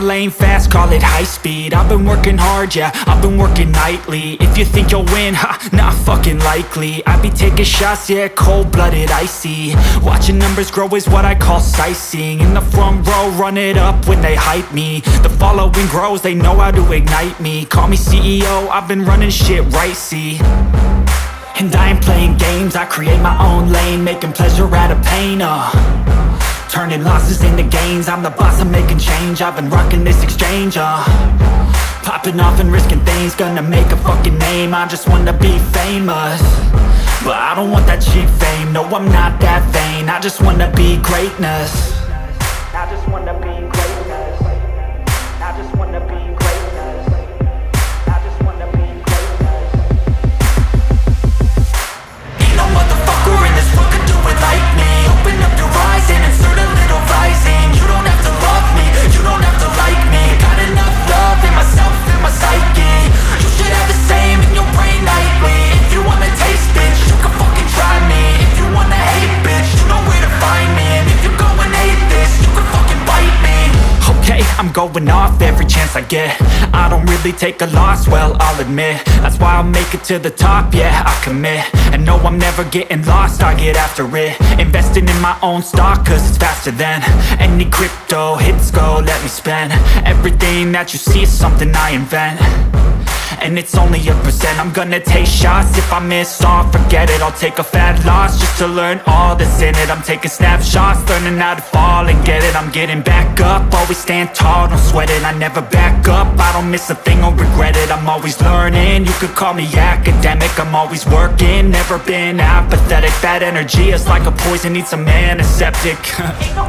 lane fast, call it high speed. I've been working hard, yeah, I've been working nightly. If you think you'll win, ha, not fucking likely. I be taking shots, yeah, cold-blooded, icy. Watching numbers grow is what I call sightseeing. In the front row, run it up when they hype me. The following grows, they know how to ignite me. Call me CEO, I've been running shit right, see. And I ain't playing games, I create my own lane, making pleasure out of pain, turning losses into gains. I'm the boss, I'm making change. I've been rocking this exchange, popping off and risking things. Gonna make a fucking name. I just wanna be famous, but I don't want that cheap fame. No, I'm not that vain. I just wanna be greatness. I just wanna be greatness. I just wanna be greatness. I just wanna be greatness. Ain't no motherfucker in this world could do it like me. Open up your eyes and insert a little rising. You don't have to love me, you don't have to like me. Got enough love in myself and my psyche. You should have the same in your brain nightly. If you wanna taste, bitch, you can fucking try me. If you wanna hate, bitch, you know where to find me. And if you go and hate this, you can fucking bite me. Okay, I'm going off every chance I get. I don't really take a loss, well, I'll admit. That's why I'll make it to the top, yeah, I commit. And no, I'm never getting lost, I get after it. Investing in my own stock, cause it's faster than any crypto hits go, let me spend. Everything that you see is something I invent, and it's only a percent. I'm gonna take shots, if I miss all, forget it. I'll take a fat loss just to learn all that's in it. I'm taking snapshots, learning how to fall and get it. I'm getting back up, always stand tall, don't sweat it. I never back up, I don't miss a thing or regret it. I'm always learning, you could call me academic. I'm always working, never been apathetic. That energy is like a poison, needs some antiseptic. Ain't no